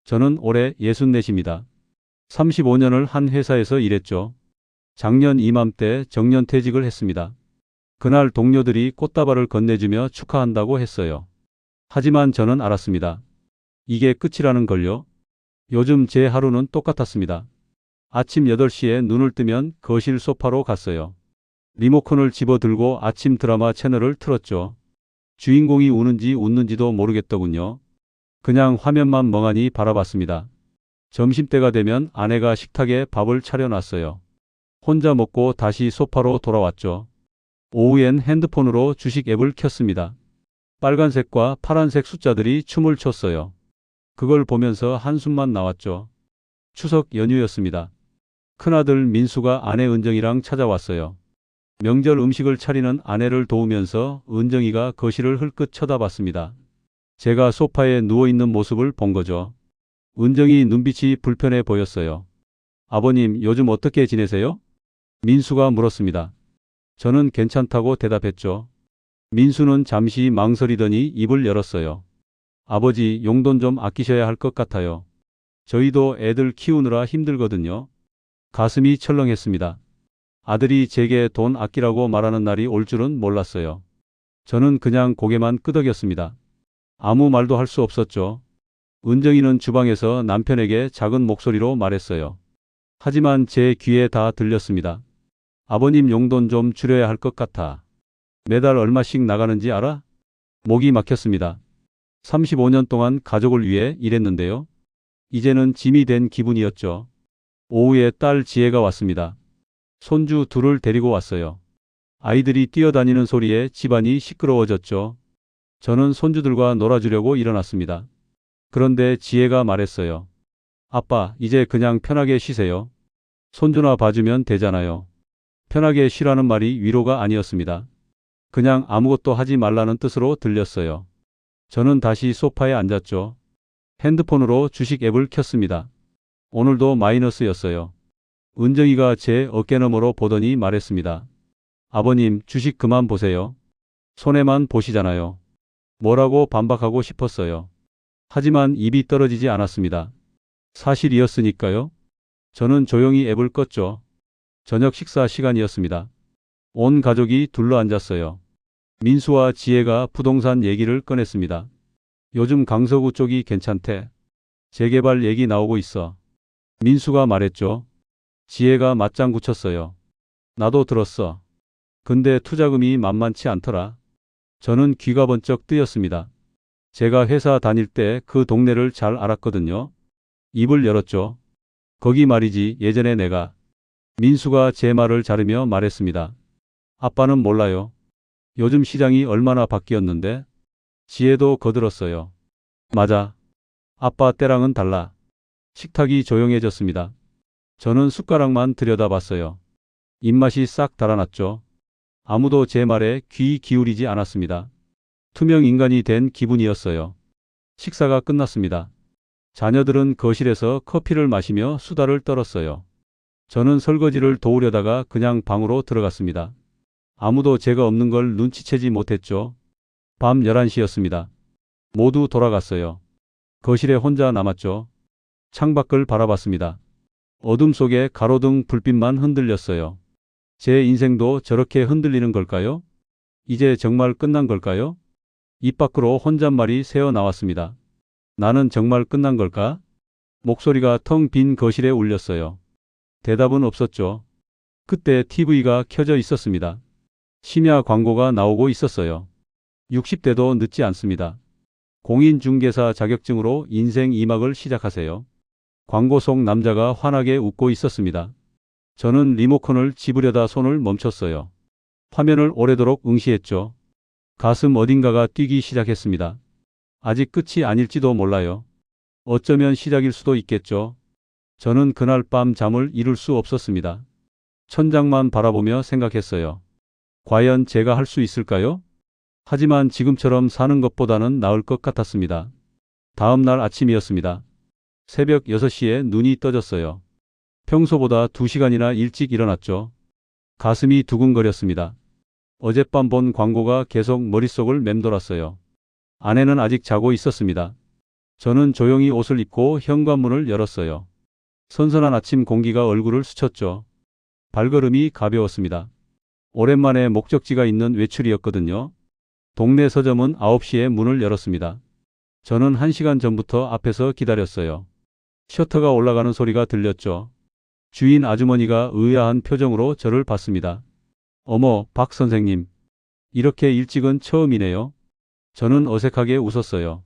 저는 올해 64입니다. 35년을 한 회사에서 일했죠. 작년 이맘때 정년퇴직을 했습니다. 그날 동료들이 꽃다발을 건네주며 축하한다고 했어요. 하지만 저는 알았습니다. 이게 끝이라는 걸요. 요즘 제 하루는 똑같았습니다. 아침 8시에 눈을 뜨면 거실 소파로 갔어요. 리모컨을 집어들고 아침 드라마 채널을 틀었죠. 주인공이 우는지 웃는지도 모르겠더군요. 그냥 화면만 멍하니 바라봤습니다. 점심때가 되면 아내가 식탁에 밥을 차려놨어요. 혼자 먹고 다시 소파로 돌아왔죠. 오후엔 핸드폰으로 주식 앱을 켰습니다. 빨간색과 파란색 숫자들이 춤을 췄어요. 그걸 보면서 한숨만 나왔죠. 추석 연휴였습니다. 큰아들 민수가 아내 은정이랑 찾아왔어요. 명절 음식을 차리는 아내를 도우면서 은정이가 거실을 흘끗 쳐다봤습니다. 제가 소파에 누워있는 모습을 본 거죠. 은정이 눈빛이 불편해 보였어요. 아버님, 요즘 어떻게 지내세요? 민수가 물었습니다. 저는 괜찮다고 대답했죠. 민수는 잠시 망설이더니 입을 열었어요. 아버지, 용돈 좀 아끼셔야 할 것 같아요. 저희도 애들 키우느라 힘들거든요. 가슴이 철렁했습니다. 아들이 제게 돈 아끼라고 말하는 날이 올 줄은 몰랐어요. 저는 그냥 고개만 끄덕였습니다. 아무 말도 할 수 없었죠. 은정이는 주방에서 남편에게 작은 목소리로 말했어요. 하지만 제 귀에 다 들렸습니다. 아버님 용돈 좀 줄여야 할 것 같아. 매달 얼마씩 나가는지 알아? 목이 막혔습니다. 35년 동안 가족을 위해 일했는데요. 이제는 짐이 된 기분이었죠. 오후에 딸 지혜가 왔습니다. 손주 둘을 데리고 왔어요. 아이들이 뛰어다니는 소리에 집안이 시끄러워졌죠. 저는 손주들과 놀아주려고 일어났습니다. 그런데 지혜가 말했어요. 아빠, 이제 그냥 편하게 쉬세요. 손주나 봐주면 되잖아요. 편하게 쉬라는 말이 위로가 아니었습니다. 그냥 아무것도 하지 말라는 뜻으로 들렸어요. 저는 다시 소파에 앉았죠. 핸드폰으로 주식 앱을 켰습니다. 오늘도 마이너스였어요. 은정이가 제 어깨너머로 보더니 말했습니다. 아버님, 주식 그만 보세요. 손해만 보시잖아요. 뭐라고 반박하고 싶었어요. 하지만 입이 떨어지지 않았습니다. 사실이었으니까요. 저는 조용히 앱을 껐죠. 저녁 식사 시간이었습니다. 온 가족이 둘러앉았어요. 민수와 지혜가 부동산 얘기를 꺼냈습니다. 요즘 강서구 쪽이 괜찮대. 재개발 얘기 나오고 있어. 민수가 말했죠. 지혜가 맞장구 쳤어요. 나도 들었어. 근데 투자금이 만만치 않더라. 저는 귀가 번쩍 뜨였습니다. 제가 회사 다닐 때 그 동네를 잘 알았거든요. 입을 열었죠. 거기 말이지, 예전에 내가. 민수가 제 말을 자르며 말했습니다. 아빠는 몰라요. 요즘 시장이 얼마나 바뀌었는데. 지혜도 거들었어요. 맞아. 아빠 때랑은 달라. 식탁이 조용해졌습니다. 저는 숟가락만 들여다봤어요. 입맛이 싹 달아났죠. 아무도 제 말에 귀 기울이지 않았습니다. 투명 인간이 된 기분이었어요. 식사가 끝났습니다. 자녀들은 거실에서 커피를 마시며 수다를 떨었어요. 저는 설거지를 도우려다가 그냥 방으로 들어갔습니다. 아무도 제가 없는 걸 눈치채지 못했죠. 밤 11시였습니다. 모두 돌아갔어요. 거실에 혼자 남았죠. 창밖을 바라봤습니다. 어둠 속에 가로등 불빛만 흔들렸어요. 제 인생도 저렇게 흔들리는 걸까요? 이제 정말 끝난 걸까요? 입 밖으로 혼잣말이 새어 나왔습니다. 나는 정말 끝난 걸까? 목소리가 텅 빈 거실에 울렸어요. 대답은 없었죠. 그때 TV가 켜져 있었습니다. 심야 광고가 나오고 있었어요. 60대도 늦지 않습니다. 공인중개사 자격증으로 인생 2막을 시작하세요. 광고 속 남자가 환하게 웃고 있었습니다. 저는 리모컨을 집으려다 손을 멈췄어요. 화면을 오래도록 응시했죠. 가슴 어딘가가 뛰기 시작했습니다. 아직 끝이 아닐지도 몰라요. 어쩌면 시작일 수도 있겠죠. 저는 그날 밤 잠을 이룰 수 없었습니다. 천장만 바라보며 생각했어요. 과연 제가 할 수 있을까요? 하지만 지금처럼 사는 것보다는 나을 것 같았습니다. 다음 날 아침이었습니다. 새벽 6시에 눈이 떠졌어요. 평소보다 2시간이나 일찍 일어났죠. 가슴이 두근거렸습니다. 어젯밤 본 광고가 계속 머릿속을 맴돌았어요. 아내는 아직 자고 있었습니다. 저는 조용히 옷을 입고 현관문을 열었어요. 선선한 아침 공기가 얼굴을 스쳤죠. 발걸음이 가벼웠습니다. 오랜만에 목적지가 있는 외출이었거든요. 동네 서점은 9시에 문을 열었습니다. 저는 1시간 전부터 앞에서 기다렸어요. 셔터가 올라가는 소리가 들렸죠. 주인 아주머니가 의아한 표정으로 저를 봤습니다. 어머, 박 선생님. 이렇게 일찍은 처음이네요. 저는 어색하게 웃었어요.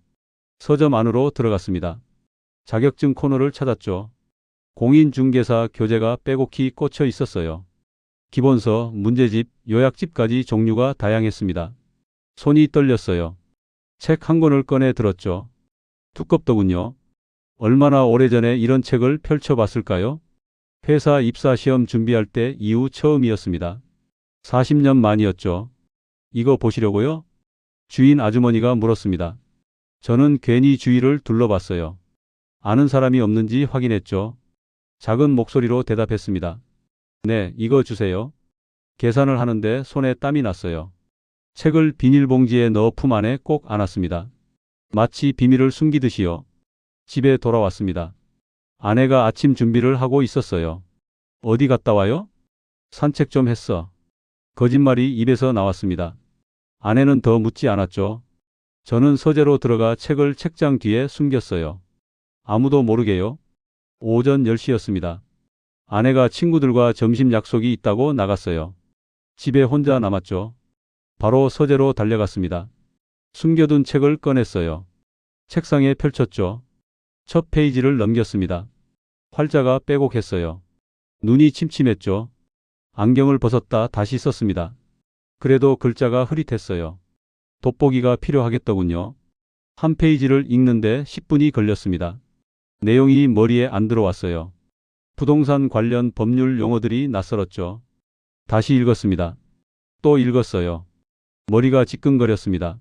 서점 안으로 들어갔습니다. 자격증 코너를 찾았죠. 공인중개사 교재가 빼곡히 꽂혀 있었어요. 기본서, 문제집, 요약집까지 종류가 다양했습니다. 손이 떨렸어요. 책 한 권을 꺼내 들었죠. 두껍더군요. 얼마나 오래전에 이런 책을 펼쳐봤을까요? 회사 입사 시험 준비할 때 이후 처음이었습니다. 40년 만이었죠. 이거 보시려고요? 주인 아주머니가 물었습니다. 저는 괜히 주위를 둘러봤어요. 아는 사람이 없는지 확인했죠. 작은 목소리로 대답했습니다. 네, 이거 주세요. 계산을 하는데 손에 땀이 났어요. 책을 비닐봉지에 넣어 품 안에 꼭 안았습니다. 마치 비밀을 숨기듯이요. 집에 돌아왔습니다. 아내가 아침 준비를 하고 있었어요. 어디 갔다 와요? 산책 좀 했어. 거짓말이 입에서 나왔습니다. 아내는 더 묻지 않았죠. 저는 서재로 들어가 책을 책장 뒤에 숨겼어요. 아무도 모르게요. 오전 10시였습니다. 아내가 친구들과 점심 약속이 있다고 나갔어요. 집에 혼자 남았죠. 바로 서재로 달려갔습니다. 숨겨둔 책을 꺼냈어요. 책상에 펼쳤죠. 첫 페이지를 넘겼습니다. 활자가 빼곡했어요. 눈이 침침했죠. 안경을 벗었다 다시 썼습니다. 그래도 글자가 흐릿했어요. 돋보기가 필요하겠더군요. 한 페이지를 읽는데 10분이 걸렸습니다. 내용이 머리에 안 들어왔어요. 부동산 관련 법률 용어들이 낯설었죠. 다시 읽었습니다. 또 읽었어요. 머리가 지끈거렸습니다.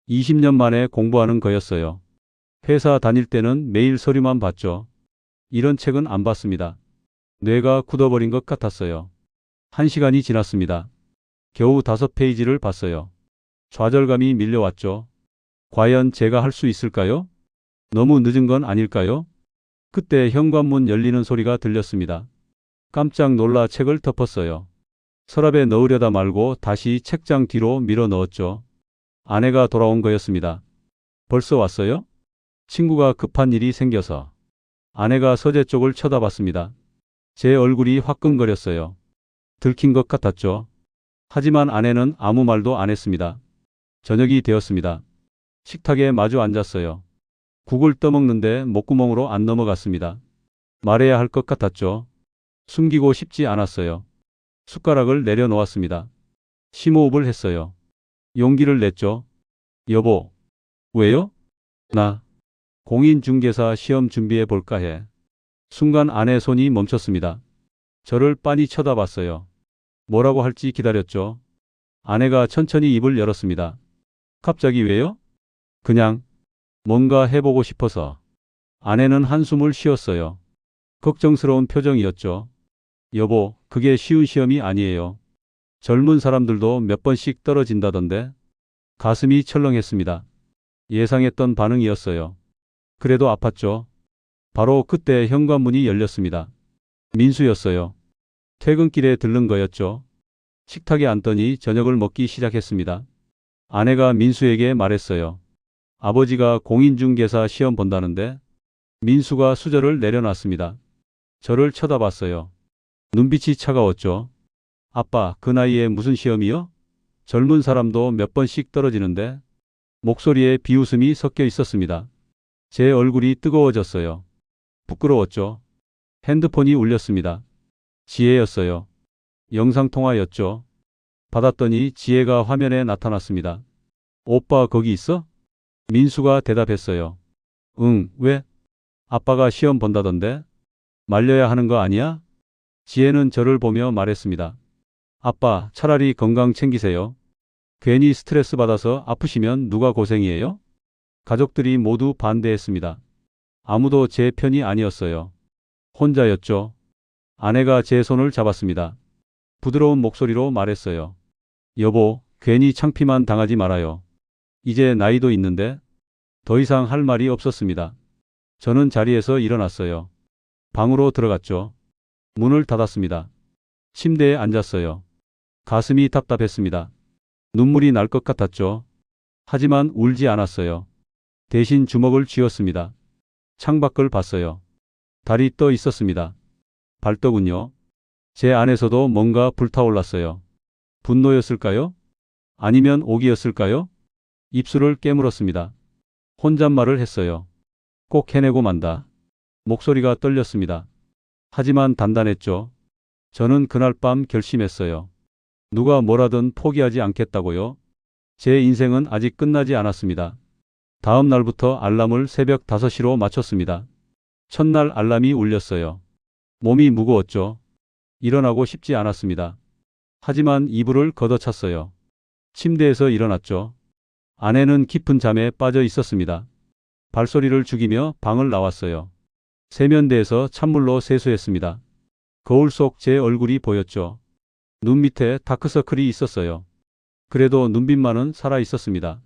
20년 만에 공부하는 거였어요. 회사 다닐 때는 매일 서류만 봤죠. 이런 책은 안 봤습니다. 뇌가 굳어버린 것 같았어요. 1시간이 지났습니다. 겨우 5페이지를 봤어요. 좌절감이 밀려왔죠. 과연 제가 할 수 있을까요? 너무 늦은 건 아닐까요? 그때 현관문 열리는 소리가 들렸습니다. 깜짝 놀라 책을 덮었어요. 서랍에 넣으려다 말고 다시 책장 뒤로 밀어 넣었죠. 아내가 돌아온 거였습니다. 벌써 왔어요? 친구가 급한 일이 생겨서. 아내가 서재 쪽을 쳐다봤습니다. 제 얼굴이 화끈거렸어요. 들킨 것 같았죠. 하지만 아내는 아무 말도 안 했습니다. 저녁이 되었습니다. 식탁에 마주 앉았어요. 국을 떠먹는데 목구멍으로 안 넘어갔습니다. 말해야 할 것 같았죠. 숨기고 싶지 않았어요. 숟가락을 내려놓았습니다. 심호흡을 했어요. 용기를 냈죠. 여보. 왜요? 나 공인중개사 시험 준비해 볼까 해. 순간 아내 손이 멈췄습니다. 저를 빤히 쳐다봤어요. 뭐라고 할지 기다렸죠. 아내가 천천히 입을 열었습니다. 갑자기 왜요? 그냥 뭔가 해보고 싶어서. 아내는 한숨을 쉬었어요. 걱정스러운 표정이었죠. 여보, 그게 쉬운 시험이 아니에요. 젊은 사람들도 몇 번씩 떨어진다던데. 가슴이 철렁했습니다. 예상했던 반응이었어요. 그래도 아팠죠. 바로 그때 현관문이 열렸습니다. 민수였어요. 퇴근길에 들른 거였죠. 식탁에 앉더니 저녁을 먹기 시작했습니다. 아내가 민수에게 말했어요. 아버지가 공인중개사 시험 본다는데. 민수가 수저를 내려놨습니다. 저를 쳐다봤어요. 눈빛이 차가웠죠. 아빠, 그 나이에 무슨 시험이요? 젊은 사람도 몇 번씩 떨어지는데. 목소리에 비웃음이 섞여 있었습니다. 제 얼굴이 뜨거워졌어요. 부끄러웠죠. 핸드폰이 울렸습니다. 지혜였어요. 영상통화였죠. 받았더니 지혜가 화면에 나타났습니다. 오빠 거기 있어? 민수가 대답했어요. 응, 왜? 아빠가 시험 본다던데? 말려야 하는 거 아니야? 지혜는 저를 보며 말했습니다. 아빠, 차라리 건강 챙기세요. 괜히 스트레스 받아서 아프시면 누가 고생이에요? 가족들이 모두 반대했습니다. 아무도 제 편이 아니었어요. 혼자였죠. 아내가 제 손을 잡았습니다. 부드러운 목소리로 말했어요. 여보, 괜히 창피만 당하지 말아요. 이제 나이도 있는데. 더 이상 할 말이 없었습니다. 저는 자리에서 일어났어요. 방으로 들어갔죠. 문을 닫았습니다. 침대에 앉았어요. 가슴이 답답했습니다. 눈물이 날 것 같았죠. 하지만 울지 않았어요. 대신 주먹을 쥐었습니다. 창밖을 봤어요. 달이 떠 있었습니다. 밝더군요. 제 안에서도 뭔가 불타올랐어요. 분노였을까요? 아니면 오기였을까요? 입술을 깨물었습니다. 혼잣말을 했어요. 꼭 해내고 만다. 목소리가 떨렸습니다. 하지만 단단했죠. 저는 그날 밤 결심했어요. 누가 뭐라든 포기하지 않겠다고요. 제 인생은 아직 끝나지 않았습니다. 다음 날부터 알람을 새벽 5시로 맞췄습니다. 첫날 알람이 울렸어요. 몸이 무거웠죠. 일어나고 싶지 않았습니다. 하지만 이불을 걷어찼어요. 침대에서 일어났죠. 아내는 깊은 잠에 빠져 있었습니다. 발소리를 죽이며 방을 나왔어요. 세면대에서 찬물로 세수했습니다. 거울 속 제 얼굴이 보였죠. 눈 밑에 다크서클이 있었어요. 그래도 눈빛만은 살아 있었습니다.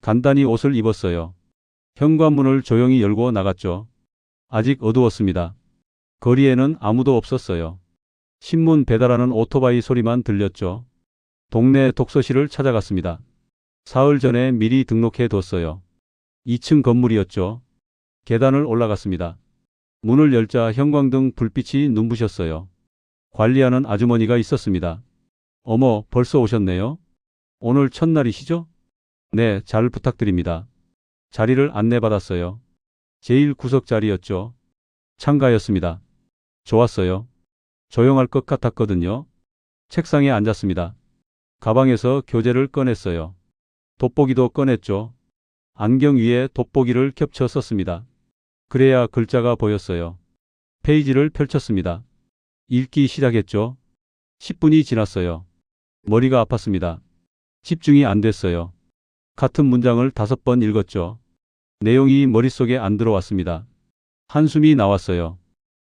간단히 옷을 입었어요. 현관문을 조용히 열고 나갔죠. 아직 어두웠습니다. 거리에는 아무도 없었어요. 신문 배달하는 오토바이 소리만 들렸죠. 동네 독서실을 찾아갔습니다. 사흘 전에 미리 등록해 뒀어요. 2층 건물이었죠. 계단을 올라갔습니다. 문을 열자 형광등 불빛이 눈부셨어요. 관리하는 아주머니가 있었습니다. 어머, 벌써 오셨네요. 오늘 첫날이시죠? 네, 잘 부탁드립니다. 자리를 안내받았어요. 제일 구석 자리였죠. 창가였습니다. 좋았어요. 조용할 것 같았거든요. 책상에 앉았습니다. 가방에서 교재를 꺼냈어요. 돋보기도 꺼냈죠. 안경 위에 돋보기를 겹쳐 썼습니다. 그래야 글자가 보였어요. 페이지를 펼쳤습니다. 읽기 시작했죠. 10분이 지났어요. 머리가 아팠습니다. 집중이 안 됐어요. 같은 문장을 5번 읽었죠. 내용이 머릿속에 안 들어왔습니다. 한숨이 나왔어요.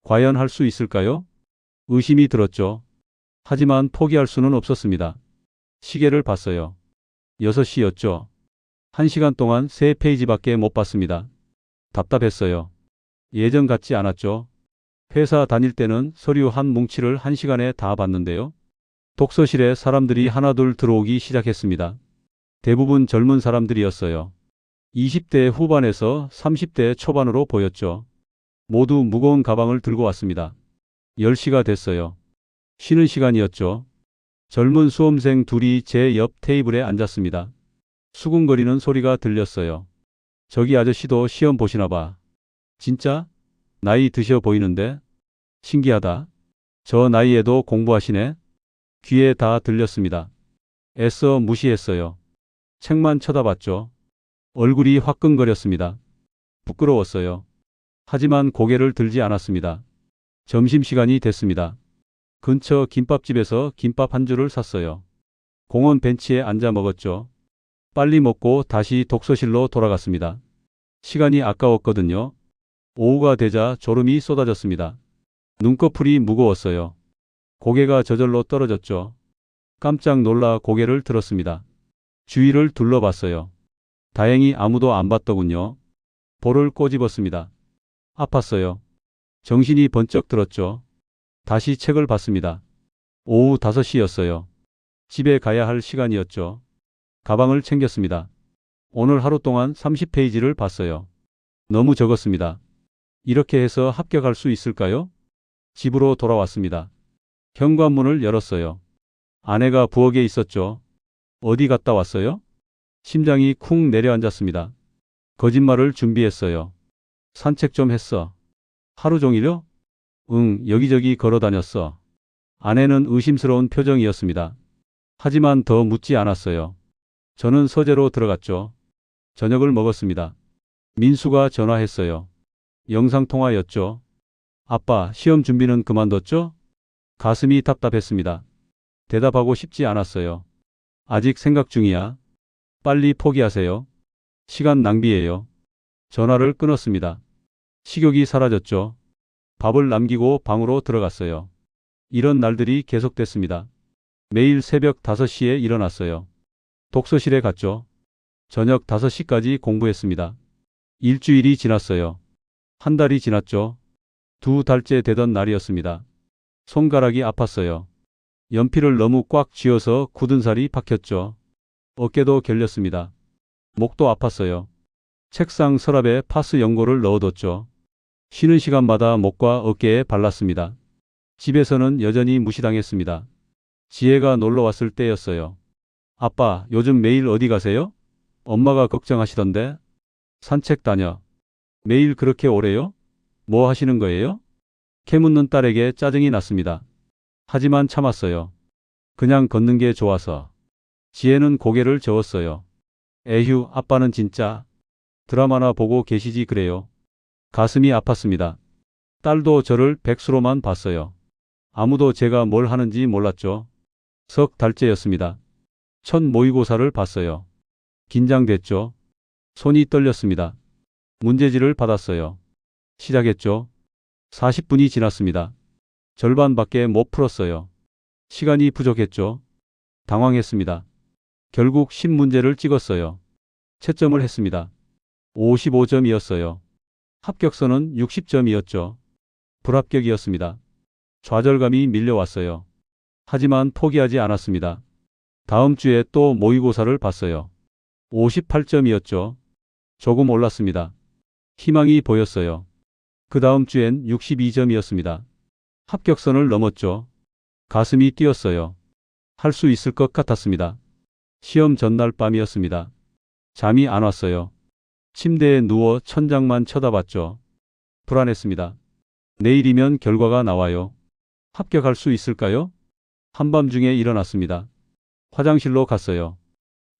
과연 할 수 있을까요? 의심이 들었죠. 하지만 포기할 수는 없었습니다. 시계를 봤어요. 6시였죠. 1시간 동안 3페이지밖에 못 봤습니다. 답답했어요. 예전 같지 않았죠. 회사 다닐 때는 서류 한 뭉치를 1시간에 다 봤는데요. 독서실에 사람들이 하나둘 들어오기 시작했습니다. 대부분 젊은 사람들이었어요. 20대 후반에서 30대 초반으로 보였죠. 모두 무거운 가방을 들고 왔습니다. 10시가 됐어요. 쉬는 시간이었죠. 젊은 수험생 둘이 제 옆 테이블에 앉았습니다. 수군거리는 소리가 들렸어요. 저기 아저씨도 시험 보시나 봐. 진짜? 나이 드셔 보이는데? 신기하다. 저 나이에도 공부하시네? 귀에 다 들렸습니다. 애써 무시했어요. 책만 쳐다봤죠. 얼굴이 화끈거렸습니다. 부끄러웠어요. 하지만 고개를 들지 않았습니다. 점심시간이 됐습니다. 근처 김밥집에서 김밥 한 줄을 샀어요. 공원 벤치에 앉아 먹었죠. 빨리 먹고 다시 독서실로 돌아갔습니다. 시간이 아까웠거든요. 오후가 되자 졸음이 쏟아졌습니다. 눈꺼풀이 무거웠어요. 고개가 저절로 떨어졌죠. 깜짝 놀라 고개를 들었습니다. 주위를 둘러봤어요. 다행히 아무도 안 봤더군요. 볼을 꼬집었습니다. 아팠어요. 정신이 번쩍 들었죠. 다시 책을 봤습니다. 오후 5시였어요. 집에 가야 할 시간이었죠. 가방을 챙겼습니다. 오늘 하루 동안 30페이지를 봤어요. 너무 적었습니다. 이렇게 해서 합격할 수 있을까요? 집으로 돌아왔습니다. 현관문을 열었어요. 아내가 부엌에 있었죠. 어디 갔다 왔어요? 심장이 쿵 내려앉았습니다. 거짓말을 준비했어요. 산책 좀 했어. 하루 종일요? 응, 여기저기 걸어 다녔어. 아내는 의심스러운 표정이었습니다. 하지만 더 묻지 않았어요. 저는 서재로 들어갔죠. 저녁을 먹었습니다. 민수가 전화했어요. 영상통화였죠. 아빠, 시험 준비는 그만뒀죠? 가슴이 답답했습니다. 대답하고 싶지 않았어요. 아직 생각 중이야. 빨리 포기하세요. 시간 낭비예요. 전화를 끊었습니다. 식욕이 사라졌죠. 밥을 남기고 방으로 들어갔어요. 이런 날들이 계속됐습니다. 매일 새벽 5시에 일어났어요. 독서실에 갔죠. 저녁 5시까지 공부했습니다. 일주일이 지났어요. 한 달이 지났죠. 두 달째 되던 날이었습니다. 손가락이 아팠어요. 연필을 너무 꽉 쥐어서 굳은 살이 박혔죠. 어깨도 결렸습니다. 목도 아팠어요. 책상 서랍에 파스 연고를 넣어뒀죠. 쉬는 시간마다 목과 어깨에 발랐습니다. 집에서는 여전히 무시당했습니다. 지혜가 놀러 왔을 때였어요. 아빠, 요즘 매일 어디 가세요? 엄마가 걱정하시던데. 산책 다녀. 매일 그렇게 오래요? 뭐 하시는 거예요? 캐묻는 딸에게 짜증이 났습니다. 하지만 참았어요. 그냥 걷는 게 좋아서. 지혜는 고개를 저었어요. 에휴, 아빠는 진짜 드라마나 보고 계시지 그래요. 가슴이 아팠습니다. 딸도 저를 백수로만 봤어요. 아무도 제가 뭘 하는지 몰랐죠. 석 달째였습니다. 첫 모의고사를 봤어요. 긴장됐죠. 손이 떨렸습니다. 문제지를 받았어요. 시작했죠. 40분이 지났습니다. 절반밖에 못 풀었어요. 시간이 부족했죠. 당황했습니다. 결국 10문제를 찍었어요. 채점을 했습니다. 55점이었어요. 합격선은 60점이었죠. 불합격이었습니다. 좌절감이 밀려왔어요. 하지만 포기하지 않았습니다. 다음 주에 또 모의고사를 봤어요. 58점이었죠. 조금 올랐습니다. 희망이 보였어요. 그 다음 주엔 62점이었습니다. 합격선을 넘었죠. 가슴이 뛰었어요. 할 수 있을 것 같았습니다. 시험 전날 밤이었습니다. 잠이 안 왔어요. 침대에 누워 천장만 쳐다봤죠. 불안했습니다. 내일이면 결과가 나와요. 합격할 수 있을까요? 한밤중에 일어났습니다. 화장실로 갔어요.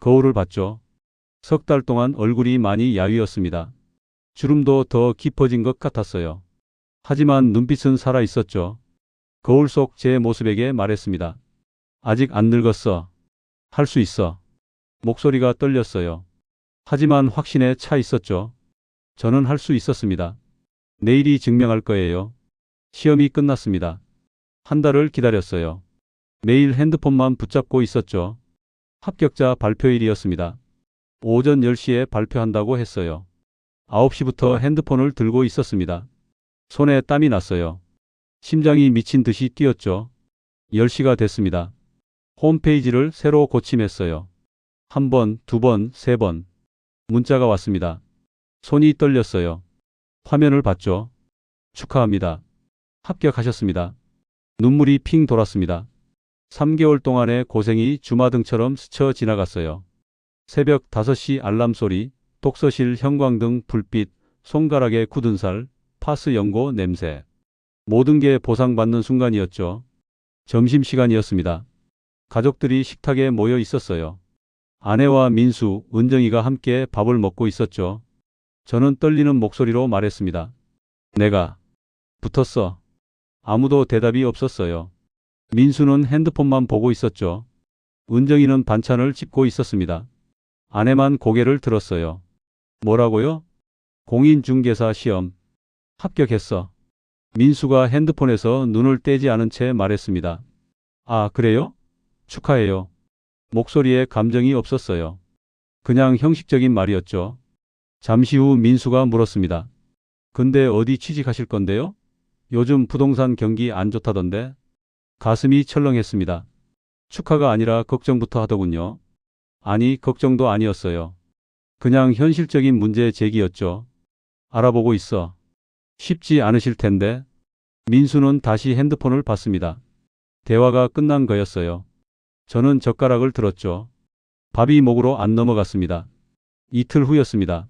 거울을 봤죠. 석 달 동안 얼굴이 많이 야위었습니다. 주름도 더 깊어진 것 같았어요. 하지만 눈빛은 살아 있었죠. 거울 속 제 모습에게 말했습니다. 아직 안 늙었어. 할 수 있어. 목소리가 떨렸어요. 하지만 확신에 차 있었죠. 저는 할 수 있었습니다. 내일이 증명할 거예요. 시험이 끝났습니다. 한 달을 기다렸어요. 매일 핸드폰만 붙잡고 있었죠. 합격자 발표일이었습니다. 오전 10시에 발표한다고 했어요. 9시부터 핸드폰을 들고 있었습니다. 손에 땀이 났어요. 심장이 미친 듯이 뛰었죠. 10시가 됐습니다. 홈페이지를 새로 고침했어요. 한 번, 두 번, 세 번. 문자가 왔습니다. 손이 떨렸어요. 화면을 봤죠. 축하합니다. 합격하셨습니다. 눈물이 핑 돌았습니다. 3개월 동안의 고생이 주마등처럼 스쳐 지나갔어요. 새벽 5시 알람 소리, 독서실 형광등 불빛, 손가락에 굳은 살, 파스 연고 냄새. 모든 게 보상받는 순간이었죠. 점심시간이었습니다. 가족들이 식탁에 모여 있었어요. 아내와 민수, 은정이가 함께 밥을 먹고 있었죠. 저는 떨리는 목소리로 말했습니다. 내가 붙었어. 아무도 대답이 없었어요. 민수는 핸드폰만 보고 있었죠. 은정이는 반찬을 집고 있었습니다. 아내만 고개를 들었어요. 뭐라고요? 공인중개사 시험. 합격했어. 민수가 핸드폰에서 눈을 떼지 않은 채 말했습니다. 아, 그래요? 축하해요. 목소리에 감정이 없었어요. 그냥 형식적인 말이었죠. 잠시 후 민수가 물었습니다. 근데 어디 취직하실 건데요? 요즘 부동산 경기 안 좋다던데? 가슴이 철렁했습니다. 축하가 아니라 걱정부터 하더군요. 아니, 걱정도 아니었어요. 그냥 현실적인 문제 제기였죠. 알아보고 있어. 쉽지 않으실 텐데. 민수는 다시 핸드폰을 봤습니다. 대화가 끝난 거였어요. 저는 젓가락을 들었죠. 밥이 목으로 안 넘어갔습니다. 이틀 후였습니다.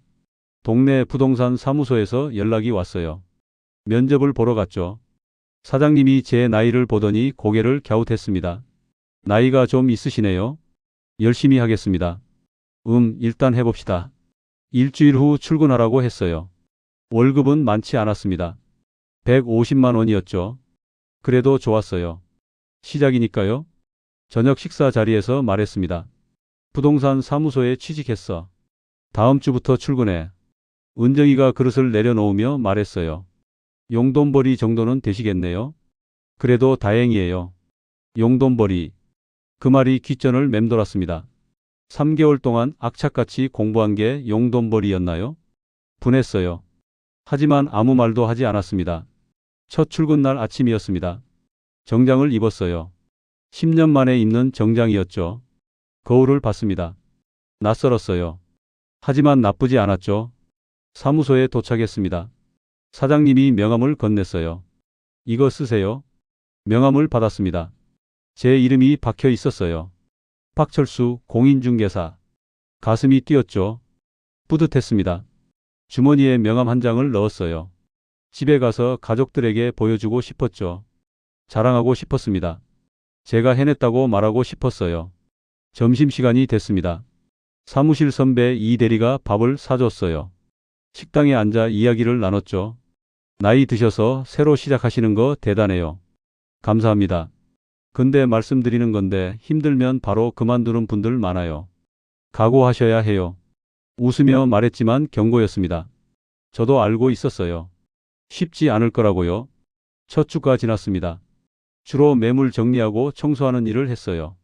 동네 부동산 사무소에서 연락이 왔어요. 면접을 보러 갔죠. 사장님이 제 나이를 보더니 고개를 갸웃했습니다. 나이가 좀 있으시네요. 열심히 하겠습니다. 일단 해봅시다. 일주일 후 출근하라고 했어요. 월급은 많지 않았습니다. 150만 원이었죠. 그래도 좋았어요. 시작이니까요. 저녁 식사 자리에서 말했습니다. 부동산 사무소에 취직했어. 다음 주부터 출근해. 은정이가 그릇을 내려놓으며 말했어요. 용돈벌이 정도는 되시겠네요. 그래도 다행이에요. 용돈벌이. 그 말이 귓전을 맴돌았습니다. 3개월 동안 악착같이 공부한 게 용돈벌이였나요? 분했어요. 하지만 아무 말도 하지 않았습니다. 첫 출근 날 아침이었습니다. 정장을 입었어요. 10년 만에 입는 정장이었죠. 거울을 봤습니다. 낯설었어요. 하지만 나쁘지 않았죠. 사무소에 도착했습니다. 사장님이 명함을 건넸어요. 이거 쓰세요. 명함을 받았습니다. 제 이름이 박혀 있었어요. 박철수 공인중개사. 가슴이 뛰었죠. 뿌듯했습니다. 주머니에 명함 한 장을 넣었어요. 집에 가서 가족들에게 보여주고 싶었죠. 자랑하고 싶었습니다. 제가 해냈다고 말하고 싶었어요. 점심시간이 됐습니다. 사무실 선배 이 대리가 밥을 사줬어요. 식당에 앉아 이야기를 나눴죠. 나이 드셔서 새로 시작하시는 거 대단해요. 감사합니다. 근데 말씀드리는 건데 힘들면 바로 그만두는 분들 많아요. 각오하셔야 해요. 웃으며 말했지만 경고였습니다. 저도 알고 있었어요. 쉽지 않을 거라고요. 첫 주가 지났습니다. 주로 매물 정리하고 청소하는 일을 했어요.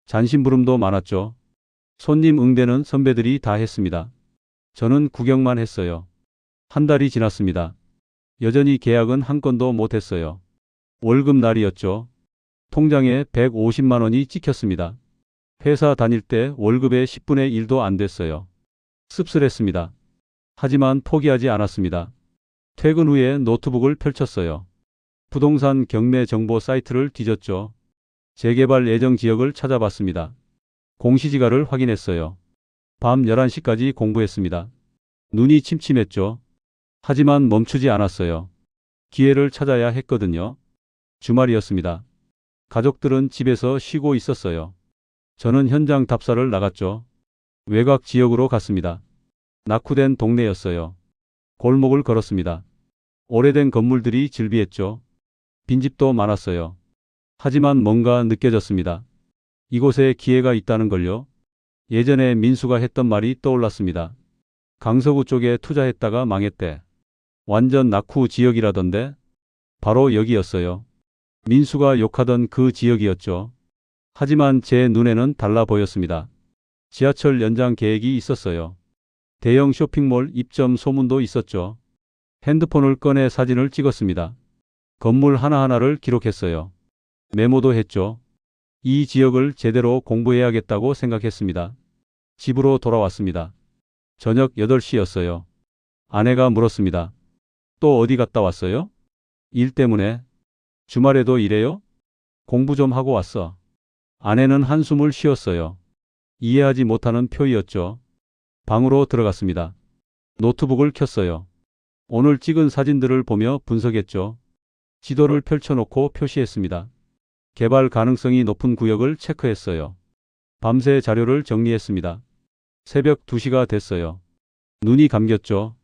잔심부름도 많았죠. 손님 응대는 선배들이 다 했습니다. 저는 구경만 했어요. 한 달이 지났습니다. 여전히 계약은 한 건도 못 했어요. 월급 날이었죠. 통장에 150만 원이 찍혔습니다. 회사 다닐 때 월급의 10분의 1도 안 됐어요. 씁쓸했습니다. 하지만 포기하지 않았습니다. 퇴근 후에 노트북을 펼쳤어요. 부동산 경매 정보 사이트를 뒤졌죠. 재개발 예정 지역을 찾아봤습니다. 공시지가를 확인했어요. 밤 11시까지 공부했습니다. 눈이 침침했죠. 하지만 멈추지 않았어요. 기회를 찾아야 했거든요. 주말이었습니다. 가족들은 집에서 쉬고 있었어요. 저는 현장 답사를 나갔죠. 외곽 지역으로 갔습니다. 낙후된 동네였어요. 골목을 걸었습니다. 오래된 건물들이 즐비했죠. 빈집도 많았어요. 하지만 뭔가 느껴졌습니다. 이곳에 기회가 있다는 걸요. 예전에 민수가 했던 말이 떠올랐습니다. 강서구 쪽에 투자했다가 망했대. 완전 낙후 지역이라던데. 바로 여기였어요. 민수가 욕하던 그 지역이었죠. 하지만 제 눈에는 달라 보였습니다. 지하철 연장 계획이 있었어요. 대형 쇼핑몰 입점 소문도 있었죠. 핸드폰을 꺼내 사진을 찍었습니다. 건물 하나하나를 기록했어요. 메모도 했죠. 이 지역을 제대로 공부해야겠다고 생각했습니다. 집으로 돌아왔습니다. 저녁 8시였어요. 아내가 물었습니다. 또 어디 갔다 왔어요? 일 때문에. 주말에도 일해요? 공부 좀 하고 왔어. 아내는 한숨을 쉬었어요. 이해하지 못하는 표이었죠. 방으로 들어갔습니다. 노트북을 켰어요. 오늘 찍은 사진들을 보며 분석했죠. 지도를 펼쳐놓고 표시했습니다. 개발 가능성이 높은 구역을 체크했어요. 밤새 자료를 정리했습니다. 새벽 2시가 됐어요. 눈이 감겼죠.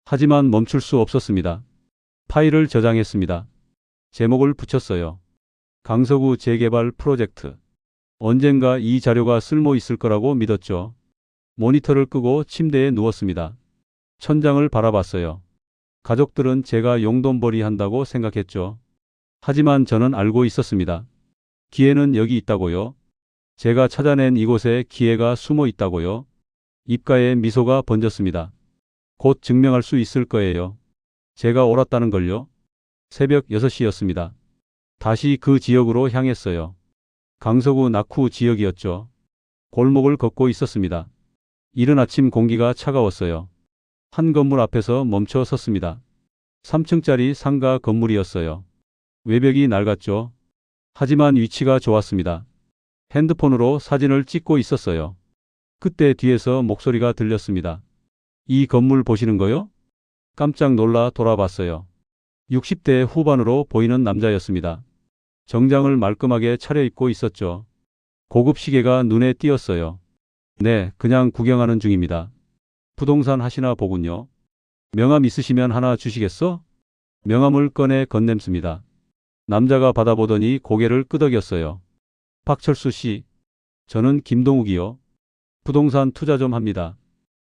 하지만 멈출 수 없었습니다. 파일을 저장했습니다. 제목을 붙였어요. 강서구 재개발 프로젝트. 언젠가 이 자료가 쓸모 있을 거라고 믿었죠. 모니터를 끄고 침대에 누웠습니다. 천장을 바라봤어요. 가족들은 제가 용돈벌이 한다고 생각했죠. 하지만 저는 알고 있었습니다. 기회는 여기 있다고요. 제가 찾아낸 이곳에 기회가 숨어 있다고요. 입가에 미소가 번졌습니다. 곧 증명할 수 있을 거예요. 제가 옳았다는 걸요. 새벽 6시였습니다. 다시 그 지역으로 향했어요. 강서구 낙후 지역이었죠. 골목을 걷고 있었습니다. 이른 아침 공기가 차가웠어요. 한 건물 앞에서 멈춰 섰습니다. 3층짜리 상가 건물이었어요. 외벽이 낡았죠. 하지만 위치가 좋았습니다. 핸드폰으로 사진을 찍고 있었어요. 그때 뒤에서 목소리가 들렸습니다. 이 건물 보시는 거요? 깜짝 놀라 돌아봤어요. 60대 후반으로 보이는 남자였습니다. 정장을 말끔하게 차려입고 있었죠. 고급 시계가 눈에 띄었어요. 네, 그냥 구경하는 중입니다. 부동산 하시나 보군요. 명함 있으시면 하나 주시겠어? 명함을 꺼내 건넸습니다. 남자가 받아보더니 고개를 끄덕였어요. 박철수 씨, 저는 김동욱이요. 부동산 투자 좀 합니다.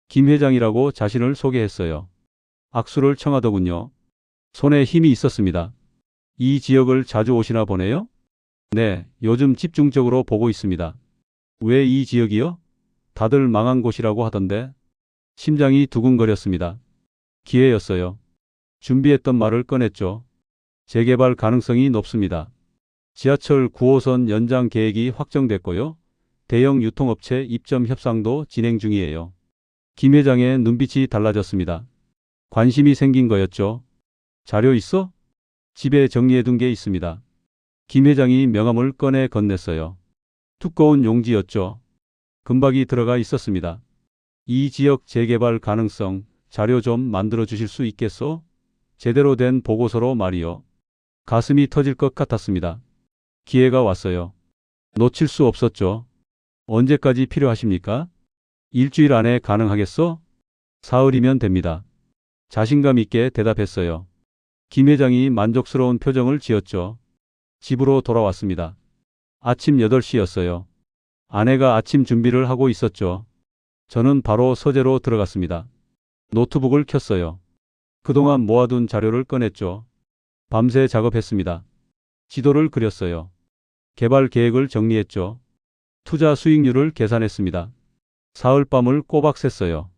김 회장이라고 자신을 소개했어요. 악수를 청하더군요. 손에 힘이 있었습니다. 이 지역을 자주 오시나 보네요? 네, 요즘 집중적으로 보고 있습니다. 왜 이 지역이요? 다들 망한 곳이라고 하던데. 심장이 두근거렸습니다. 기회였어요. 준비했던 말을 꺼냈죠. 재개발 가능성이 높습니다. 지하철 9호선 연장 계획이 확정됐고요. 대형 유통업체 입점 협상도 진행 중이에요. 김 회장의 눈빛이 달라졌습니다. 관심이 생긴 거였죠. 자료 있어? 집에 정리해둔 게 있습니다. 김 회장이 명함을 꺼내 건넸어요. 두꺼운 용지였죠. 금박이 들어가 있었습니다. 이 지역 재개발 가능성 자료 좀 만들어 주실 수 있겠소? 제대로 된 보고서로 말이요. 가슴이 터질 것 같았습니다. 기회가 왔어요. 놓칠 수 없었죠. 언제까지 필요하십니까? 일주일 안에 가능하겠소? 사흘이면 됩니다. 자신감 있게 대답했어요. 김 회장이 만족스러운 표정을 지었죠. 집으로 돌아왔습니다. 아침 8시였어요. 아내가 아침 준비를 하고 있었죠. 저는 바로 서재로 들어갔습니다. 노트북을 켰어요. 그동안 모아둔 자료를 꺼냈죠. 밤새 작업했습니다. 지도를 그렸어요. 개발 계획을 정리했죠. 투자 수익률을 계산했습니다. 사흘밤을 꼬박 샜어요.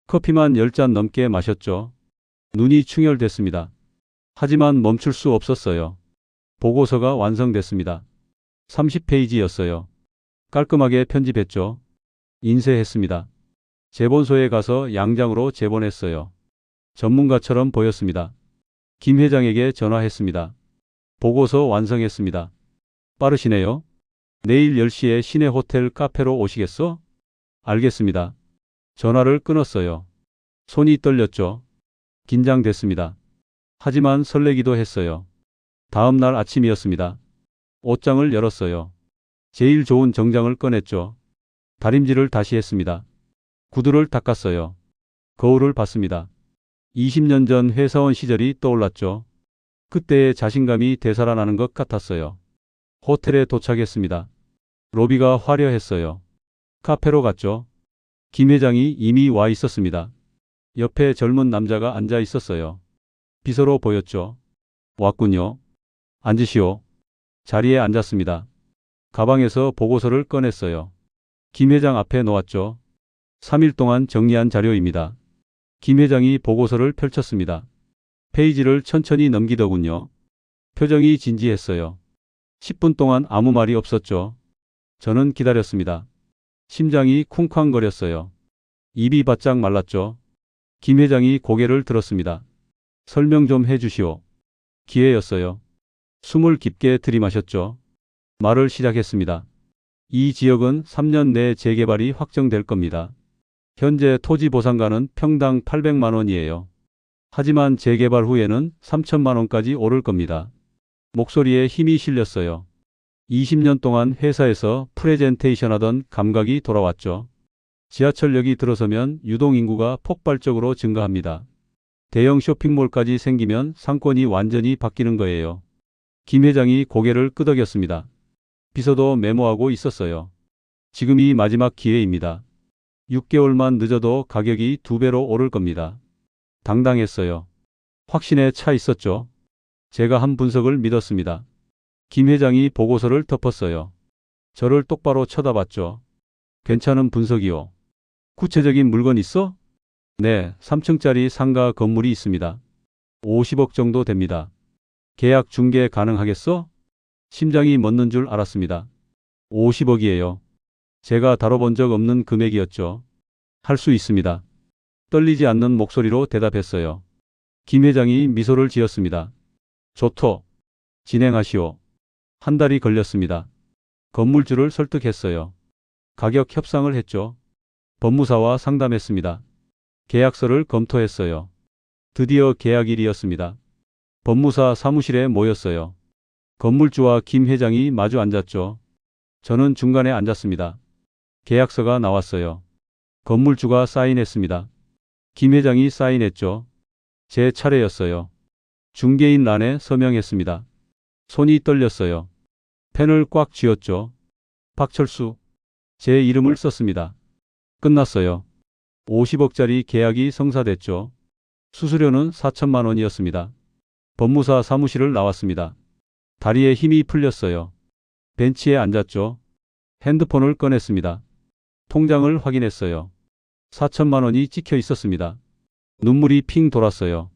커피만 10잔 넘게 마셨죠. 눈이 충혈됐습니다. 하지만 멈출 수 없었어요. 보고서가 완성됐습니다. 30페이지였어요. 깔끔하게 편집했죠. 인쇄했습니다. 제본소에 가서 양장으로 제본했어요. 전문가처럼 보였습니다. 김 회장에게 전화했습니다. 보고서 완성했습니다. 빠르시네요. 내일 10시에 시내 호텔 카페로 오시겠어? 알겠습니다. 전화를 끊었어요. 손이 떨렸죠. 긴장됐습니다. 하지만 설레기도 했어요. 다음 날 아침이었습니다. 옷장을 열었어요. 제일 좋은 정장을 꺼냈죠. 다림질을 다시 했습니다. 구두를 닦았어요. 거울을 봤습니다. 20년 전 회사원 시절이 떠올랐죠. 그때의 자신감이 되살아나는 것 같았어요. 호텔에 도착했습니다. 로비가 화려했어요. 카페로 갔죠. 김 회장이 이미 와 있었습니다. 옆에 젊은 남자가 앉아 있었어요. 비서로 보였죠. 왔군요. 앉으시오. 자리에 앉았습니다. 가방에서 보고서를 꺼냈어요. 김 회장 앞에 놓았죠. 3일 동안 정리한 자료입니다. 김 회장이 보고서를 펼쳤습니다. 페이지를 천천히 넘기더군요. 표정이 진지했어요. 10분 동안 아무 말이 없었죠. 저는 기다렸습니다. 심장이 쿵쾅거렸어요. 입이 바짝 말랐죠. 김 회장이 고개를 들었습니다. 설명 좀 해주시오. 기회였어요. 숨을 깊게 들이마셨죠. 말을 시작했습니다. 이 지역은 3년 내에 재개발이 확정될 겁니다. 현재 토지 보상가는 평당 800만 원이에요. 하지만 재개발 후에는 3천만 원까지 오를 겁니다. 목소리에 힘이 실렸어요. 20년 동안 회사에서 프레젠테이션 하던 감각이 돌아왔죠. 지하철역이 들어서면 유동인구가 폭발적으로 증가합니다. 대형 쇼핑몰까지 생기면 상권이 완전히 바뀌는 거예요. 김 회장이 고개를 끄덕였습니다. 비서도 메모하고 있었어요. 지금이 마지막 기회입니다. 6개월만 늦어도 가격이 2배로 오를 겁니다. 당당했어요. 확신에 차 있었죠. 제가 한 분석을 믿었습니다. 김 회장이 보고서를 덮었어요. 저를 똑바로 쳐다봤죠. 괜찮은 분석이요. 구체적인 물건 있어? 네, 3층짜리 상가 건물이 있습니다. 50억 정도 됩니다. 계약 중개 가능하겠어? 심장이 멎는 줄 알았습니다. 50억이에요. 제가 다뤄본 적 없는 금액이었죠. 할 수 있습니다. 떨리지 않는 목소리로 대답했어요. 김 회장이 미소를 지었습니다. 좋토. 진행하시오. 한 달이 걸렸습니다. 건물주를 설득했어요. 가격 협상을 했죠. 법무사와 상담했습니다. 계약서를 검토했어요. 드디어 계약일이었습니다. 법무사 사무실에 모였어요. 건물주와 김 회장이 마주 앉았죠. 저는 중간에 앉았습니다. 계약서가 나왔어요. 건물주가 사인했습니다. 김 회장이 사인했죠. 제 차례였어요. 중개인 란에 서명했습니다. 손이 떨렸어요. 펜을 꽉 쥐었죠. 박철수. 제 이름을 썼습니다. 끝났어요. 50억짜리 계약이 성사됐죠. 수수료는 4천만 원이었습니다. 법무사 사무실을 나왔습니다. 다리에 힘이 풀렸어요. 벤치에 앉았죠. 핸드폰을 꺼냈습니다. 통장을 확인했어요. 4천만 원이 찍혀 있었습니다. 눈물이 핑 돌았어요.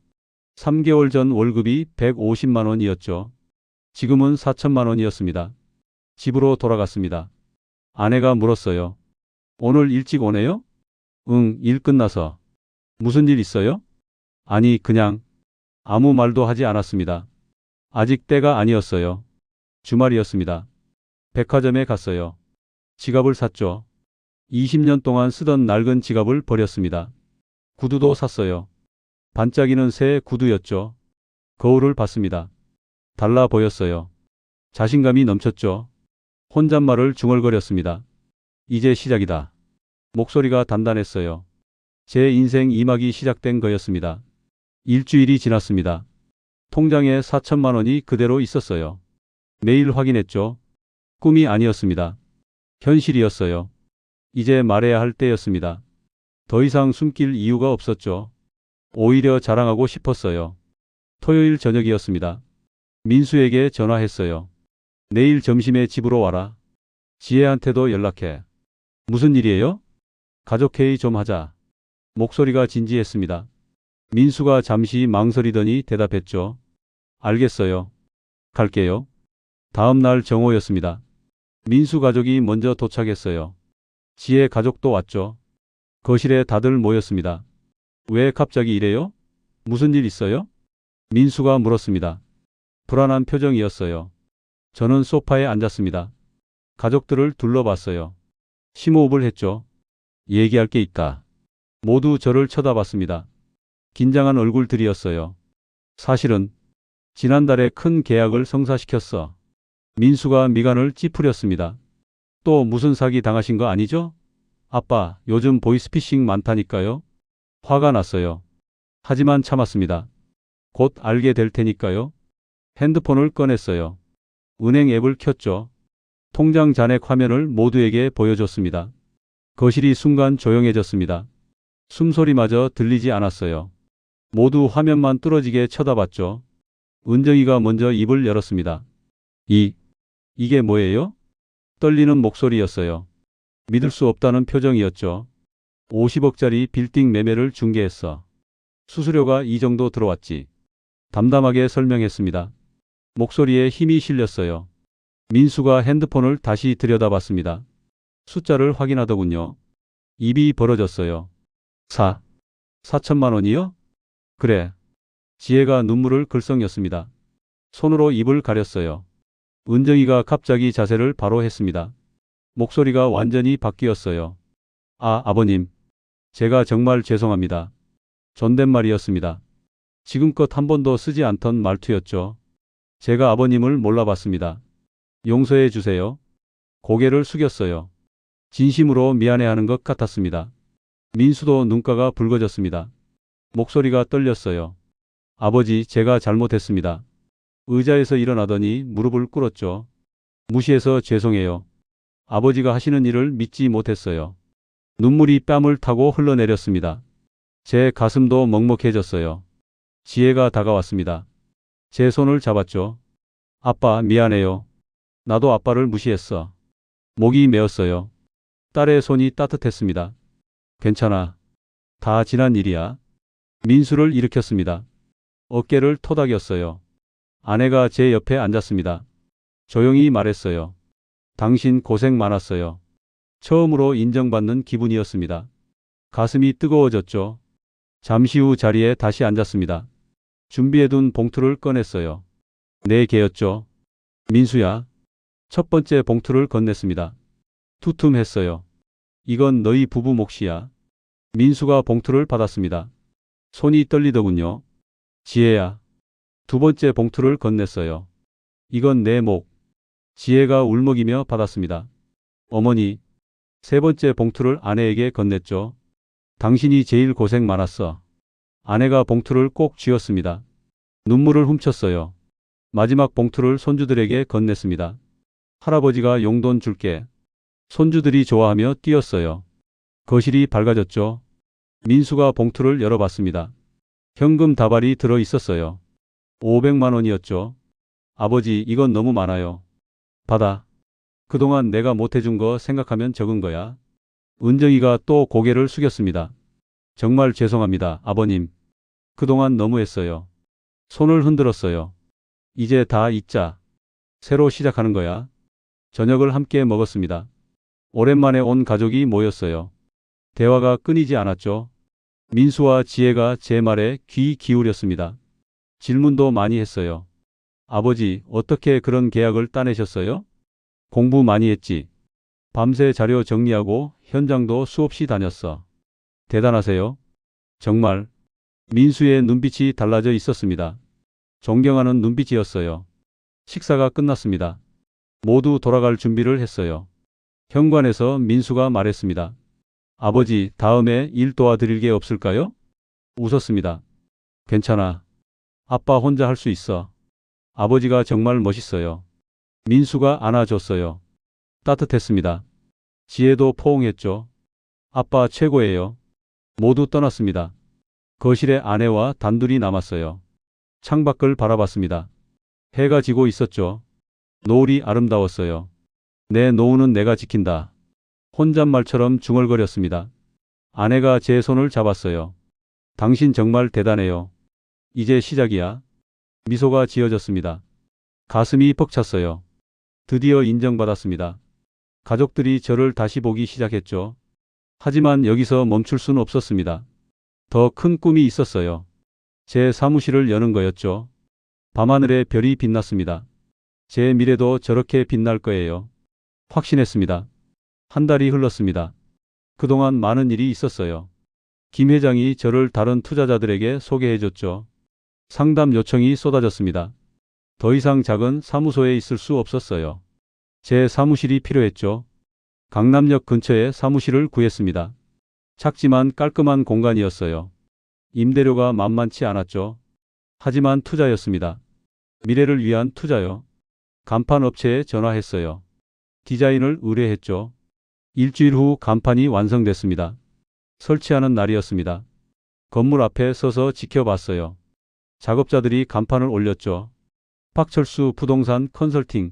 3개월 전 월급이 150만 원이었죠. 지금은 4천만 원이었습니다. 집으로 돌아갔습니다. 아내가 물었어요. 오늘 일찍 오네요? 응, 일 끝나서. 무슨 일 있어요? 아니, 그냥. 아무 말도 하지 않았습니다. 아직 때가 아니었어요. 주말이었습니다. 백화점에 갔어요. 지갑을 샀죠. 20년 동안 쓰던 낡은 지갑을 버렸습니다. 구두도 샀어요. 반짝이는 새 구두였죠. 거울을 봤습니다. 달라 보였어요. 자신감이 넘쳤죠. 혼잣말을 중얼거렸습니다. 이제 시작이다. 목소리가 단단했어요. 제 인생 2막이 시작된 거였습니다. 일주일이 지났습니다. 통장에 4천만 원이 그대로 있었어요. 매일 확인했죠. 꿈이 아니었습니다. 현실이었어요. 이제 말해야 할 때였습니다. 더 이상 숨길 이유가 없었죠. 오히려 자랑하고 싶었어요. 토요일 저녁이었습니다. 민수에게 전화했어요. 내일 점심에 집으로 와라. 지혜한테도 연락해. 무슨 일이에요? 가족회의 좀 하자. 목소리가 진지했습니다. 민수가 잠시 망설이더니 대답했죠. 알겠어요. 갈게요. 다음 날 정오였습니다. 민수 가족이 먼저 도착했어요. 지혜 가족도 왔죠. 거실에 다들 모였습니다. 왜 갑자기 이래요? 무슨 일 있어요? 민수가 물었습니다. 불안한 표정이었어요. 저는 소파에 앉았습니다. 가족들을 둘러봤어요. 심호흡을 했죠. 얘기할 게 있다. 모두 저를 쳐다봤습니다. 긴장한 얼굴들이었어요. 사실은 지난달에 큰 계약을 성사시켰어. 민수가 미간을 찌푸렸습니다. 또 무슨 사기 당하신 거 아니죠? 아빠, 요즘 보이스피싱 많다니까요. 화가 났어요. 하지만 참았습니다. 곧 알게 될 테니까요. 핸드폰을 꺼냈어요. 은행 앱을 켰죠. 통장 잔액 화면을 모두에게 보여줬습니다. 거실이 순간 조용해졌습니다. 숨소리마저 들리지 않았어요. 모두 화면만 뚫어지게 쳐다봤죠. 은정이가 먼저 입을 열었습니다. 이게 뭐예요? 떨리는 목소리였어요. 믿을 수 없다는 표정이었죠. 50억짜리 빌딩 매매를 중개했어. 수수료가 이 정도 들어왔지. 담담하게 설명했습니다. 목소리에 힘이 실렸어요. 민수가 핸드폰을 다시 들여다봤습니다. 숫자를 확인하더군요. 입이 벌어졌어요. 4천만 원이요? 그래. 지혜가 눈물을 글썽였습니다. 손으로 입을 가렸어요. 은정이가 갑자기 자세를 바로 했습니다. 목소리가 완전히 바뀌었어요. 아버님. 제가 정말 죄송합니다. 존댓말이었습니다. 지금껏 한 번도 쓰지 않던 말투였죠. 제가 아버님을 몰라봤습니다. 용서해 주세요. 고개를 숙였어요. 진심으로 미안해하는 것 같았습니다. 민수도 눈가가 붉어졌습니다. 목소리가 떨렸어요. 아버지, 제가 잘못했습니다. 의자에서 일어나더니 무릎을 꿇었죠. 무시해서 죄송해요. 아버지가 하시는 일을 믿지 못했어요. 눈물이 뺨을 타고 흘러내렸습니다. 제 가슴도 먹먹해졌어요. 지혜가 다가왔습니다. 제 손을 잡았죠. 아빠, 미안해요. 나도 아빠를 무시했어. 목이 메었어요. 딸의 손이 따뜻했습니다. 괜찮아. 다 지난 일이야. 민수를 일으켰습니다. 어깨를 토닥였어요. 아내가 제 옆에 앉았습니다. 조용히 말했어요. 당신 고생 많았어요. 처음으로 인정받는 기분이었습니다. 가슴이 뜨거워졌죠. 잠시 후 자리에 다시 앉았습니다. 준비해둔 봉투를 꺼냈어요. 네 개였죠. 민수야. 첫 번째 봉투를 건넸습니다. 투툼했어요. 이건 너희 부부 몫이야. 민수가 봉투를 받았습니다. 손이 떨리더군요. 지혜야. 두 번째 봉투를 건넸어요. 이건 내 목. 지혜가 울먹이며 받았습니다. 어머니. 세 번째 봉투를 아내에게 건넸죠. 당신이 제일 고생 많았어. 아내가 봉투를 꼭 쥐었습니다. 눈물을 훔쳤어요. 마지막 봉투를 손주들에게 건넸습니다. 할아버지가 용돈 줄게. 손주들이 좋아하며 뛰었어요. 거실이 밝아졌죠. 민수가 봉투를 열어봤습니다. 현금 다발이 들어 있었어요. 500만 원이었죠. 아버지, 이건 너무 많아요. 받아. 그동안 내가 못해준 거 생각하면 적은 거야. 은정이가 또 고개를 숙였습니다. 정말 죄송합니다, 아버님. 그동안 너무했어요. 손을 흔들었어요. 이제 다 잊자. 새로 시작하는 거야. 저녁을 함께 먹었습니다. 오랜만에 온 가족이 모였어요. 대화가 끊이지 않았죠. 민수와 지혜가 제 말에 귀 기울였습니다. 질문도 많이 했어요. 아버지, 어떻게 그런 계약을 따내셨어요? 공부 많이 했지. 밤새 자료 정리하고 현장도 수없이 다녔어. 대단하세요. 정말. 민수의 눈빛이 달라져 있었습니다. 존경하는 눈빛이었어요. 식사가 끝났습니다. 모두 돌아갈 준비를 했어요. 현관에서 민수가 말했습니다. 아버지, 다음에 일 도와드릴 게 없을까요? 웃었습니다. 괜찮아. 아빠 혼자 할 수 있어. 아버지가 정말 멋있어요. 민수가 안아줬어요. 따뜻했습니다. 지혜도 포옹했죠. 아빠 최고예요. 모두 떠났습니다. 거실에 아내와 단둘이 남았어요. 창밖을 바라봤습니다. 해가 지고 있었죠. 노을이 아름다웠어요. 내 노후는 내가 지킨다. 혼잣말처럼 중얼거렸습니다. 아내가 제 손을 잡았어요. 당신 정말 대단해요. 이제 시작이야. 미소가 지어졌습니다. 가슴이 벅찼어요. 드디어 인정받았습니다. 가족들이 저를 다시 보기 시작했죠. 하지만 여기서 멈출 수는 없었습니다. 더 큰 꿈이 있었어요. 제 사무실을 여는 거였죠. 밤하늘에 별이 빛났습니다. 제 미래도 저렇게 빛날 거예요. 확신했습니다. 한 달이 흘렀습니다. 그동안 많은 일이 있었어요. 김 회장이 저를 다른 투자자들에게 소개해줬죠. 상담 요청이 쏟아졌습니다. 더 이상 작은 사무소에 있을 수 없었어요. 제 사무실이 필요했죠. 강남역 근처에 사무실을 구했습니다. 작지만 깔끔한 공간이었어요. 임대료가 만만치 않았죠. 하지만 투자였습니다. 미래를 위한 투자요. 간판 업체에 전화했어요. 디자인을 의뢰했죠. 일주일 후 간판이 완성됐습니다. 설치하는 날이었습니다. 건물 앞에 서서 지켜봤어요. 작업자들이 간판을 올렸죠. 박철수 부동산 컨설팅.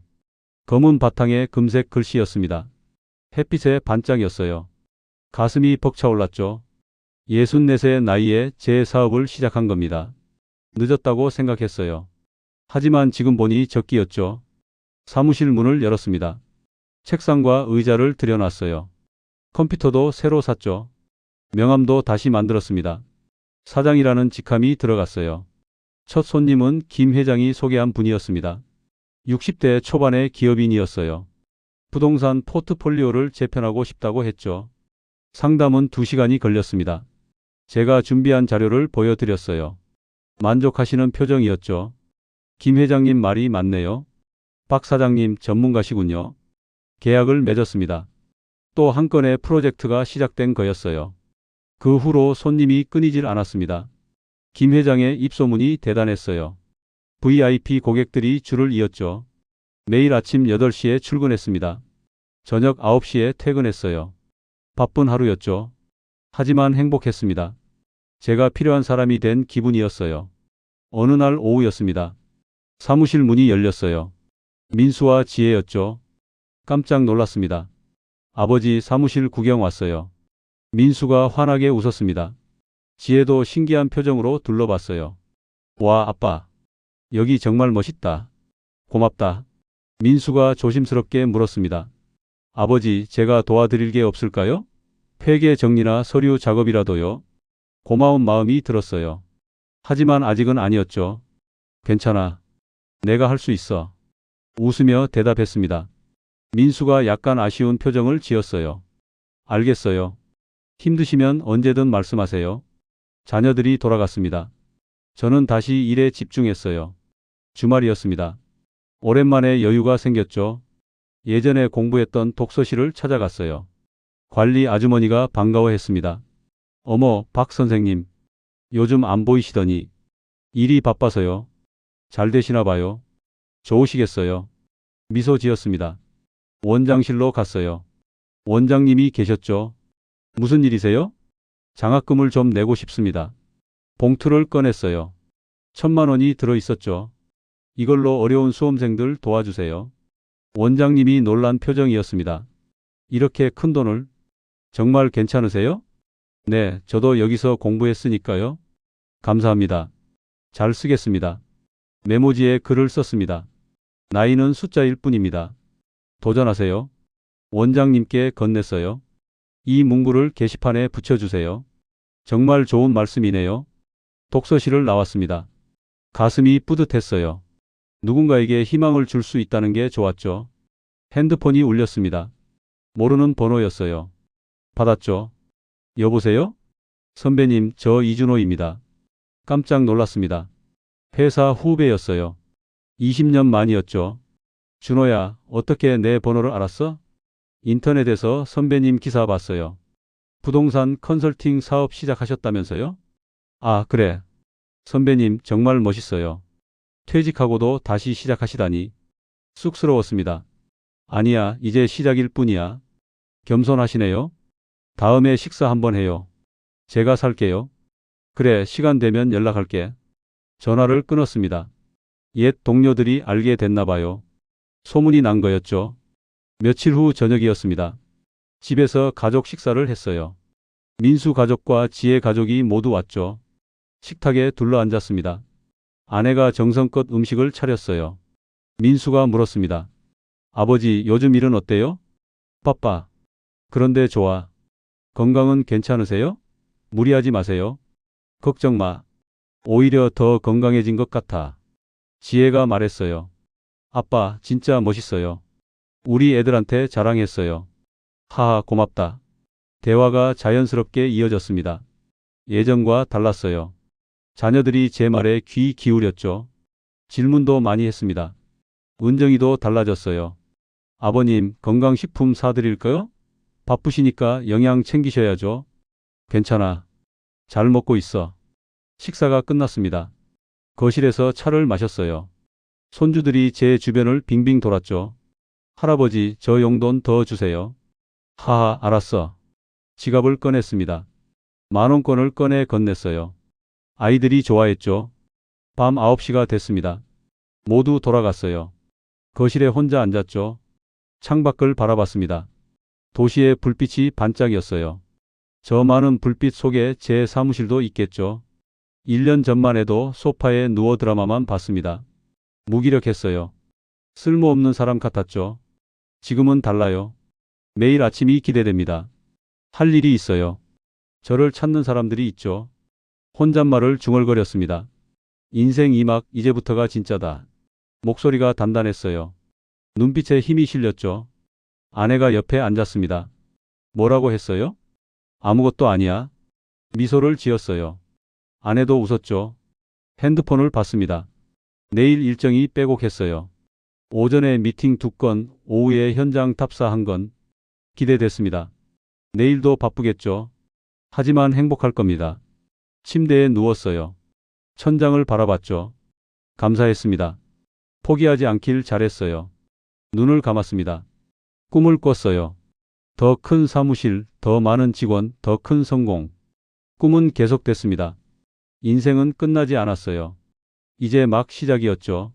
검은 바탕에 금색 글씨였습니다. 햇빛에 반짝였어요. 가슴이 벅차올랐죠. 64세 나이에 제 사업을 시작한 겁니다. 늦었다고 생각했어요. 하지만 지금 보니 적기였죠. 사무실 문을 열었습니다. 책상과 의자를 들여놨어요. 컴퓨터도 새로 샀죠. 명함도 다시 만들었습니다. 사장이라는 직함이 들어갔어요. 첫 손님은 김 회장이 소개한 분이었습니다. 60대 초반의 기업인이었어요. 부동산 포트폴리오를 재편하고 싶다고 했죠. 상담은 2시간이 걸렸습니다. 제가 준비한 자료를 보여드렸어요. 만족하시는 표정이었죠. 김 회장님 말이 맞네요. 박 사장님 전문가시군요. 계약을 맺었습니다. 또 한 건의 프로젝트가 시작된 거였어요. 그 후로 손님이 끊이질 않았습니다. 김 회장의 입소문이 대단했어요. VIP 고객들이 줄을 이었죠. 매일 아침 8시에 출근했습니다. 저녁 9시에 퇴근했어요. 바쁜 하루였죠. 하지만 행복했습니다. 제가 필요한 사람이 된 기분이었어요. 어느 날 오후였습니다. 사무실 문이 열렸어요. 민수와 지혜였죠. 깜짝 놀랐습니다. 아버지 사무실 구경 왔어요. 민수가 환하게 웃었습니다. 지혜도 신기한 표정으로 둘러봤어요. 와, 아빠. 여기 정말 멋있다. 고맙다. 민수가 조심스럽게 물었습니다. 아버지, 제가 도와드릴 게 없을까요? 회계 정리나 서류 작업이라도요. 고마운 마음이 들었어요. 하지만 아직은 아니었죠. 괜찮아. 내가 할 수 있어. 웃으며 대답했습니다. 민수가 약간 아쉬운 표정을 지었어요. 알겠어요. 힘드시면 언제든 말씀하세요. 자녀들이 돌아갔습니다. 저는 다시 일에 집중했어요. 주말이었습니다. 오랜만에 여유가 생겼죠. 예전에 공부했던 독서실을 찾아갔어요. 관리 아주머니가 반가워했습니다. 어머, 박 선생님. 요즘 안 보이시더니. 일이 바빠서요. 잘 되시나 봐요. 좋으시겠어요. 미소 지었습니다. 원장실로 갔어요. 원장님이 계셨죠. 무슨 일이세요? 장학금을 좀 내고 싶습니다. 봉투를 꺼냈어요. 1,000만 원이 들어있었죠. 이걸로 어려운 수험생들 도와주세요. 원장님이 놀란 표정이었습니다. 이렇게 큰 돈을? 정말 괜찮으세요? 네, 저도 여기서 공부했으니까요. 감사합니다. 잘 쓰겠습니다. 메모지에 글을 썼습니다. 나이는 숫자일 뿐입니다. 도전하세요. 원장님께 건넸어요. 이 문구를 게시판에 붙여주세요. 정말 좋은 말씀이네요. 독서실을 나왔습니다. 가슴이 뿌듯했어요. 누군가에게 희망을 줄 수 있다는 게 좋았죠. 핸드폰이 울렸습니다. 모르는 번호였어요. 받았죠. 여보세요? 선배님, 저 이준호입니다. 깜짝 놀랐습니다. 회사 후배였어요. 20년 만이었죠. 준호야, 어떻게 내 번호를 알았어? 인터넷에서 선배님 기사 봤어요. 부동산 컨설팅 사업 시작하셨다면서요? 아, 그래. 선배님 정말 멋있어요. 퇴직하고도 다시 시작하시다니. 쑥스러웠습니다. 아니야, 이제 시작일 뿐이야. 겸손하시네요. 다음에 식사 한번 해요. 제가 살게요. 그래, 시간 되면 연락할게. 전화를 끊었습니다. 옛 동료들이 알게 됐나 봐요. 소문이 난 거였죠. 며칠 후 저녁이었습니다. 집에서 가족 식사를 했어요. 민수 가족과 지혜 가족이 모두 왔죠. 식탁에 둘러앉았습니다. 아내가 정성껏 음식을 차렸어요. 민수가 물었습니다. 아버지, 요즘 일은 어때요? 바빠. 그런데 좋아. 건강은 괜찮으세요? 무리하지 마세요. 걱정 마. 오히려 더 건강해진 것 같아. 지혜가 말했어요. 아빠, 진짜 멋있어요. 우리 애들한테 자랑했어요. 하하, 고맙다. 대화가 자연스럽게 이어졌습니다. 예전과 달랐어요. 자녀들이 제 말에 귀 기울였죠. 질문도 많이 했습니다. 은정이도 달라졌어요. 아버님, 건강식품 사드릴까요? 바쁘시니까 영양 챙기셔야죠. 괜찮아. 잘 먹고 있어. 식사가 끝났습니다. 거실에서 차를 마셨어요. 손주들이 제 주변을 빙빙 돌았죠. 할아버지, 저 용돈 더 주세요. 하하, 알았어. 지갑을 꺼냈습니다. 10,000원권을 꺼내 건넸어요. 아이들이 좋아했죠. 밤 9시가 됐습니다. 모두 돌아갔어요. 거실에 혼자 앉았죠. 창밖을 바라봤습니다. 도시의 불빛이 반짝였어요. 저 많은 불빛 속에 제 사무실도 있겠죠. 1년 전만 해도 소파에 누워 드라마만 봤습니다. 무기력했어요. 쓸모없는 사람 같았죠. 지금은 달라요. 매일 아침이 기대됩니다. 할 일이 있어요. 저를 찾는 사람들이 있죠. 혼잣말을 중얼거렸습니다. 인생 2막, 이제부터가 진짜다. 목소리가 단단했어요. 눈빛에 힘이 실렸죠. 아내가 옆에 앉았습니다. 뭐라고 했어요? 아무것도 아니야. 미소를 지었어요. 아내도 웃었죠. 핸드폰을 봤습니다. 내일 일정이 빼곡했어요. 오전에 미팅 2건, 오후에 현장 탑사 1건. 기대됐습니다. 내일도 바쁘겠죠. 하지만 행복할 겁니다. 침대에 누웠어요. 천장을 바라봤죠. 감사했습니다. 포기하지 않길 잘했어요. 눈을 감았습니다. 꿈을 꿨어요. 더 큰 사무실, 더 많은 직원, 더 큰 성공. 꿈은 계속됐습니다. 인생은 끝나지 않았어요. 이제 막 시작이었죠.